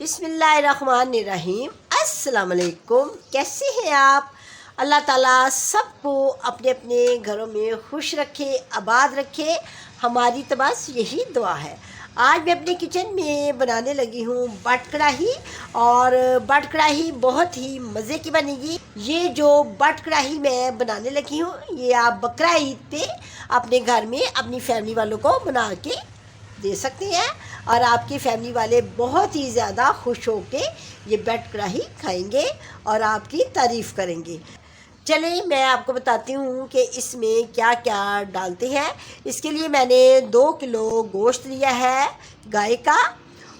बिस्मिल्लाहिर्रहमानिर्रहीम। अस्सलाम वालेकुम। कैसे हैं आप? अल्लाह ताला सबको अपने अपने घरों में खुश रखे, आबाद रखे। हमारी तो बस यही दुआ है। आज मैं अपने किचन में बनाने लगी हूँ बट कढ़ाई, और बट कढ़ाई बहुत ही मज़े की बनेगी। ये जो बट कढ़ाई मैं बनाने लगी हूँ, ये आप बकरा ईद पे अपने घर में अपनी फैमिली वालों को बना के दे सकते हैं, और आपकी फैमिली वाले बहुत ही ज़्यादा खुश होके ये बट कढ़ाई खाएंगे और आपकी तारीफ़ करेंगे। चलिए मैं आपको बताती हूँ कि इसमें क्या क्या डालते हैं। इसके लिए मैंने 2 किलो गोश्त लिया है गाय का,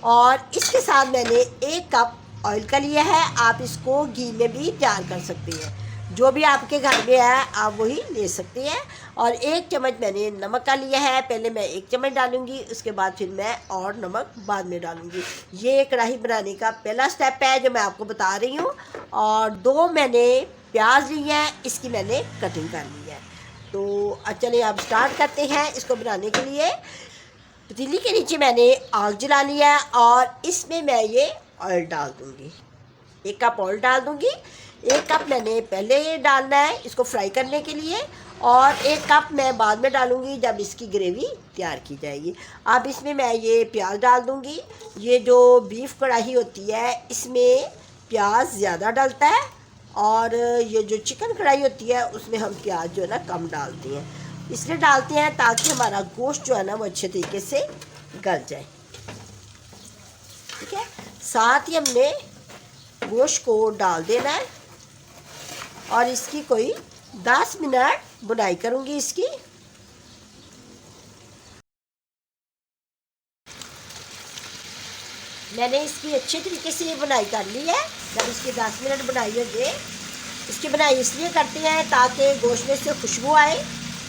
और इसके साथ मैंने 1 कप ऑयल का लिया है। आप इसको घी में भी तैयार कर सकते हैं, जो भी आपके घर में है आप वही ले सकते हैं। और 1 चम्मच मैंने नमक का लिया है। पहले मैं 1 चम्मच डालूंगी, उसके बाद फिर मैं और नमक बाद में डालूंगी। ये कढ़ाई बनाने का पहला स्टेप है जो मैं आपको बता रही हूँ। और 2 मैंने प्याज ली है, इसकी मैंने कटिंग कर ली है। तो चलिए अब स्टार्ट करते हैं इसको बनाने के लिए। पतीली के नीचे मैंने आग जला लिया है और इसमें मैं ये ऑयल डाल दूँगी। 1 कप ऑयल डाल दूँगी। 1 कप मैंने पहले ये डालना है इसको फ्राई करने के लिए, और 1 कप मैं बाद में डालूँगी जब इसकी ग्रेवी तैयार की जाएगी। अब इसमें मैं ये प्याज डाल दूँगी। ये जो बीफ कढ़ाई होती है इसमें प्याज ज़्यादा डलता है, और ये जो चिकन कढ़ाई होती है उसमें हम प्याज जो है ना कम डालते हैं। इसलिए डालते हैं ताकि हमारा गोश्त जो है ना वो अच्छे तरीके से गल जाए। ठीक है, साथ ही हमने गोश्त को डाल देना है, और इसकी कोई 10 मिनट बुनाई करूंगी इसकी। मैंने इसकी अच्छे तरीके से ये बुनाई कर ली है। जब इसकी 10 मिनट बुनाई हो जाए, इसकी बुनाई इसलिए करते हैं ताकि गोश्त में से खुशबू आए,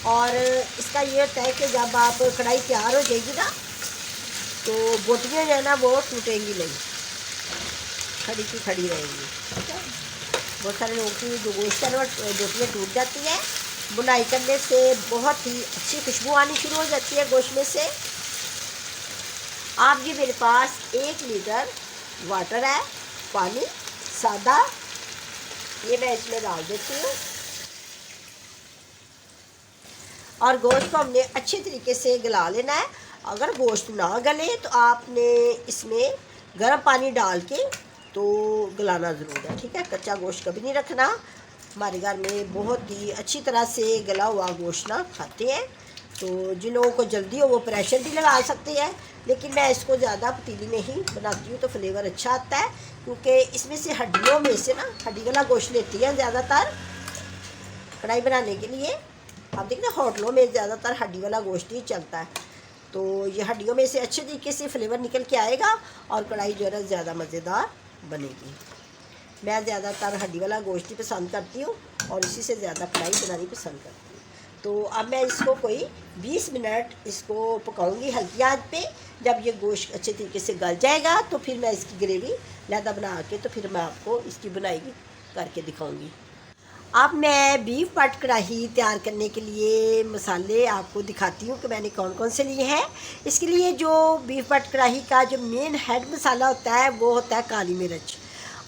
और इसका ये होता है कि जब आप कढ़ाई तैयार हो जाएगी ना तो बोटियाँ जो है ना वो टूटेंगी नहीं, खड़ी की खड़ी रहेंगी। ठीक है, बहुत सारे लोगों की जो गोश्त है वो बोटियाँ टूट जाती है। बुनाई करने से बहुत ही अच्छी खुशबू आनी शुरू हो जाती है गोश्त में से। आप ये मेरे पास 1 लीटर वाटर है, पानी सादा, ये मैं इसमें डाल देती हूँ। और गोश्त को हमने अच्छे तरीके से गला लेना है। अगर गोश्त ना गले तो आपने इसमें गर्म पानी डाल के तो गलाना ज़रूर है। ठीक है, कच्चा गोश्त कभी नहीं रखना। हमारे घर में बहुत ही अच्छी तरह से गला हुआ गोश्त ना खाते हैं। तो जिन लोगों को जल्दी हो वो प्रेशर भी लगा सकते हैं, लेकिन मैं इसको ज़्यादा पतीली में ही बनाती हूँ तो फ्लेवर अच्छा आता है, क्योंकि इसमें से हड्डियों में से ना हड्डी वाला गोश्त लेती है ज़्यादातर कढ़ाई बनाने के लिए। आप देखना होटलों में ज़्यादातर हड्डी वाला गोश्त ही चलता है, तो ये हड्डियों में से अच्छे तरीके से फ्लेवर निकल के आएगा और कढ़ाई जो है ना ज़्यादा मज़ेदार बनेगी। मैं ज़्यादातर हड्डी वाला गोश्त ही पसंद करती हूँ और इसी से ज़्यादा कढ़ाई बनानी पसंद करती हूँ। तो अब मैं इसको कोई 20 मिनट इसको पकाऊंगी हल्की आंच पे। जब ये गोश्त अच्छे तरीके से गल जाएगा तो फिर मैं इसकी ग्रेवी लहदा बना के तो फिर मैं आपको इसकी बुनाई करके दिखाऊंगी। अब मैं बीफ बट कढ़ाई तैयार करने के लिए मसाले आपको दिखाती हूँ कि मैंने कौन कौन से लिए हैं। इसके लिए जो बीफ बट कढ़ाई का जो मेन हेड मसाला होता है वो होता है काली मिर्च,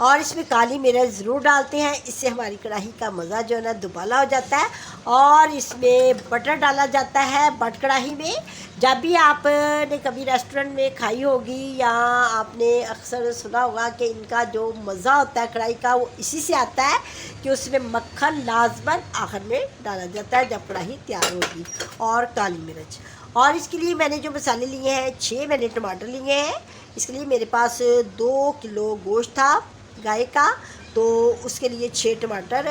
और इसमें काली मिर्च ज़रूर डालते हैं। इससे हमारी कढ़ाई का मज़ा जो है ना दुबाला हो जाता है। और इसमें बटर डाला जाता है बट कढ़ाई में। जब भी आपने कभी रेस्टोरेंट में खाई होगी या आपने अक्सर सुना होगा कि इनका जो मज़ा होता है कढ़ाई का वो इसी से आता है कि उसमें मक्खन लाजमन आखिर में डाला जाता है जब कढ़ाई तैयार होगी, और काली मिर्च। और इसके लिए मैंने जो मसाले लिए हैं, 6 मैंने टमाटर लिए हैं। इसके लिए मेरे पास 2 किलो गोश्त था गाय का, तो उसके लिए 6 टमाटर।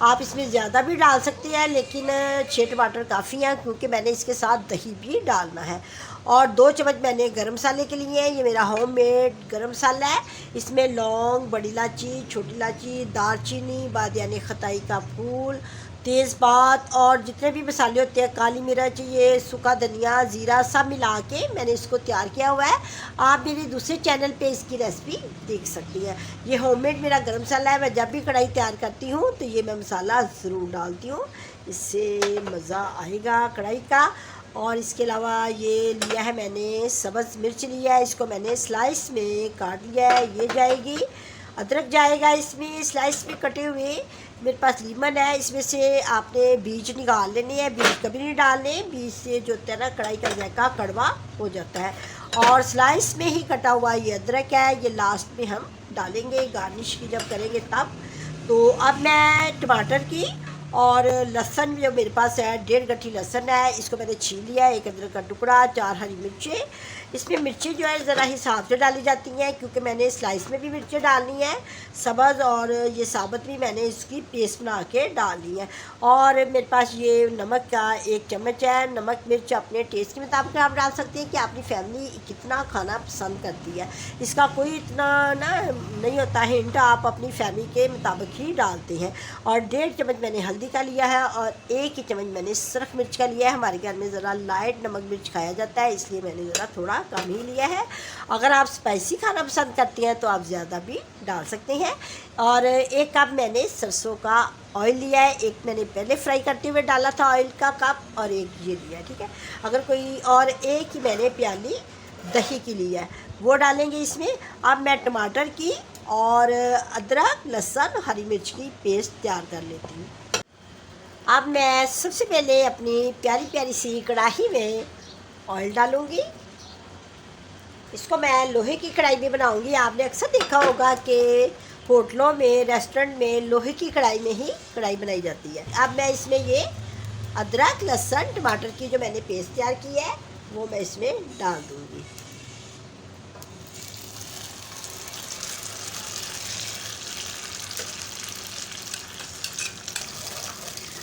आप इसमें ज़्यादा भी डाल सकते हैं, लेकिन 6 टमाटर काफ़ी हैं क्योंकि मैंने इसके साथ दही भी डालना है। और 2 चम्मच मैंने गरम मसाले के लिए हैं। ये मेरा होममेड गरम मसाला है। इसमें लौंग, बड़ी इलायची, छोटी इलायची, दालचीनी, बादियानी खताई का फूल, तेज़पात और जितने भी मसाले होते हैं, काली मिर्च, ये सूखा धनिया, ज़ीरा, सब मिला के मैंने इसको तैयार किया हुआ है। आप मेरे दूसरे चैनल पे इसकी रेसिपी देख सकती हैं। ये होममेड मेरा गरम मसाला है। मैं जब भी कढ़ाई तैयार करती हूँ तो ये मैं मसाला ज़रूर डालती हूँ, इससे मज़ा आएगा कढ़ाई का। और इसके अलावा ये लिया है मैंने सब्ज़ मिर्च लिया है, इसको मैंने स्लाइस में काट लिया है। ये जाएगी, अदरक जाएगा इसमें स्लाइस में कटे हुए। मेरे पास लीमन है, इसमें से आपने बीज निकाल लेने हैं, बीज कभी नहीं डालने, बीज से जो होता है ना कढ़ाई का जायका कड़वा हो जाता है। और स्लाइस में ही कटा हुआ ये अदरक है, ये लास्ट में हम डालेंगे गार्निश की जब करेंगे तब। तो अब मैं टमाटर की और लहसुन जो मेरे पास है 1.5 गट्ठी लहसुन है, इसको मैंने छील लिया है, 1 अदरक का टुकड़ा, 4 हरी मिर्चें। इसमें मिर्चें जो है ज़रा हिसाब से डाली जाती हैं क्योंकि मैंने स्लाइस में भी मिर्चें डालनी है सब्ज़, और ये साबुत भी मैंने इसकी पेस्ट बना के डालनी है। और मेरे पास ये नमक का 1 चम्मच है। नमक मिर्च अपने टेस्ट के मुताबिक आप डाल सकते हैं कि आपकी फैमिली कितना खाना पसंद करती है, इसका कोई इतना ना नहीं होता हिंट, आप अपनी फैमिली के मुताबिक ही डालते हैं। और 1.5 चम्मच मैंने हल्दी का लिया है और 1 ही चम्मच मैंने सरख मिर्च का लिया है। हमारे घर में ज़रा लाइट नमक मिर्च खाया जाता है, इसलिए मैंने ज़रा थोड़ा कम ही लिया है। अगर आप स्पाइसी खाना पसंद करते हैं तो आप ज़्यादा भी डाल सकते हैं। और 1 कप मैंने सरसों का ऑयल लिया है, 1 मैंने पहले फ्राई करते हुए डाला था ऑयल का कप, और 1 ये लिया है, ठीक है। अगर कोई और 1 ही मैंने प्याली दही की ली है, वो डालेंगे इसमें। अब मैं टमाटर की और अदरक लहसुन हरी मिर्च की पेस्ट तैयार कर लेती हूँ। अब मैं सबसे पहले अपनी प्यारी प्यारी सी कढ़ाई में ऑयल डालूँगी। इसको मैं लोहे की कढ़ाई में बनाऊँगी। आपने अक्सर देखा होगा कि होटलों में रेस्टोरेंट में लोहे की कढ़ाई में ही कढ़ाई बनाई जाती है। अब मैं इसमें ये अदरक लहसुन टमाटर की जो मैंने पेस्ट तैयार की है वो मैं इसमें डाल दूँगी।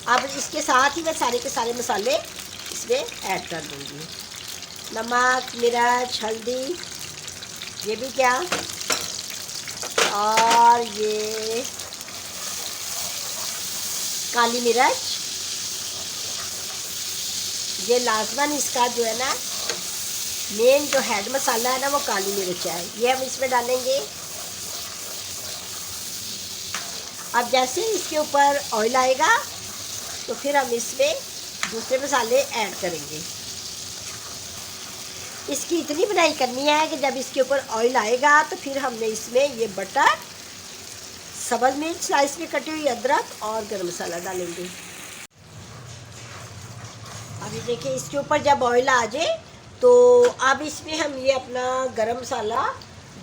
अब इसके साथ ही मैं सारे के सारे मसाले इसमें ऐड कर दूँगी। नमक मिर्च हल्दी ये भी क्या, और ये काली मिर्च, ये लाजमन इसका जो है ना मेन जो हेड मसाला है ना वो काली मिर्च है, ये हम इसमें डालेंगे। अब जैसे ही इसके ऊपर ऑयल आएगा तो फिर हम इसमें दूसरे मसाले ऐड करेंगे। इसकी इतनी बनाई करनी है कि जब इसके ऊपर ऑयल आएगा तो फिर हमने इसमें ये बटर, सब्ज़ मिर्च स्लाइस में कटी हुई अदरक और गरम मसाला डालेंगे। अभी देखिए इसके ऊपर जब ऑयल आ जाए तो अब इसमें हम ये अपना गरम मसाला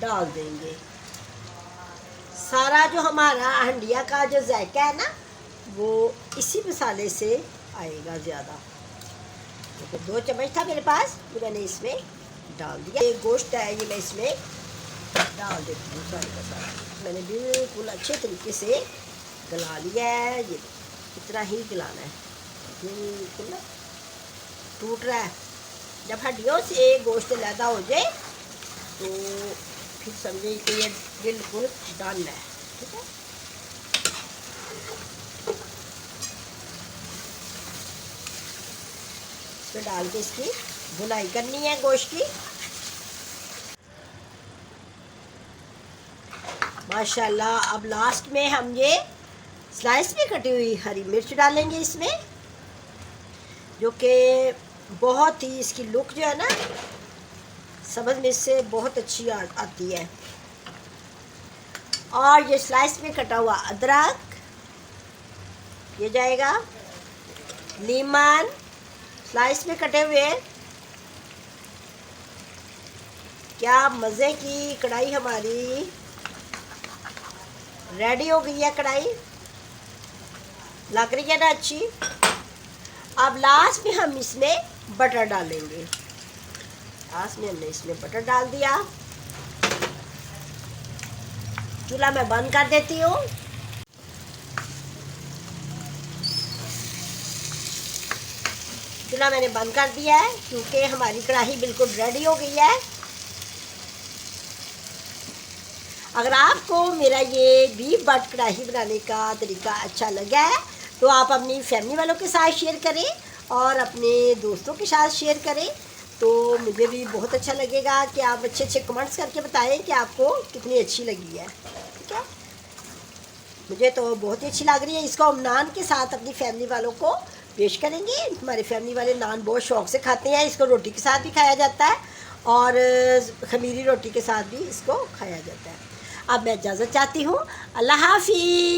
डाल देंगे। सारा जो हमारा हंडिया का जो जायका है ना वो इसी मसाले से आएगा ज़्यादा। तो 2 चम्मच था मेरे पास, तो मैंने इसमें डाल दिया। ये गोश्त है ये मैं इसमें डाल देती हूँ सारा का सारा। मैंने बिल्कुल अच्छे तरीके से गला लिया है, ये इतना ही गलाना है, बिल्कुल ना टूट रहा है। जब हड्डियों से गोश्त लैदा हो जाए तो फिर समझिए कि ये बिल्कुल डन है, ठीक है। इसमें डाल के इसकी भुनाई करनी है गोश्त की। माशाल्लाह। अब लास्ट में हम ये स्लाइस में कटी हुई हरी मिर्च डालेंगे इसमें, जो कि बहुत ही इसकी लुक जो है ना सब्ज़ मिर्च से बहुत अच्छी आती है। और ये स्लाइस में कटा हुआ अदरक ये जाएगा, लीमन स्लाइस में कटे हुए। क्या मज़े की कढ़ाई हमारी रेडी हो गई है। कढ़ाई लग रही है ना अच्छी। अब लास्ट में हम इसमें बटर डालेंगे। लास्ट में हमने इसमें बटर डाल दिया। चूल्हा मैं बंद कर देती हूँ। चूल्हा मैंने बंद कर दिया है क्योंकि हमारी कढ़ाई बिल्कुल रेडी हो गई है। अगर आपको मेरा ये बीफ बट कढ़ाई बनाने का तरीका अच्छा लगा है तो आप अपनी फैमिली वालों के साथ शेयर करें और अपने दोस्तों के साथ शेयर करें, तो मुझे भी बहुत अच्छा लगेगा कि आप अच्छे अच्छे कमेंट्स करके बताएं कि आपको कितनी अच्छी लगी है, ठीक है। मुझे तो बहुत ही अच्छी लग रही है। इसको हम नान के साथ अपनी फैमिली वालों को पेश करेंगे। हमारे फैमिली वाले नान बहुत शौक़ से खाते हैं, इसको रोटी के साथ भी खाया जाता है और खमीरी रोटी के साथ भी इसको खाया जाता है। अब मैं इजाज़त चाहती हूँ। अल्लाह हाफ़िज़।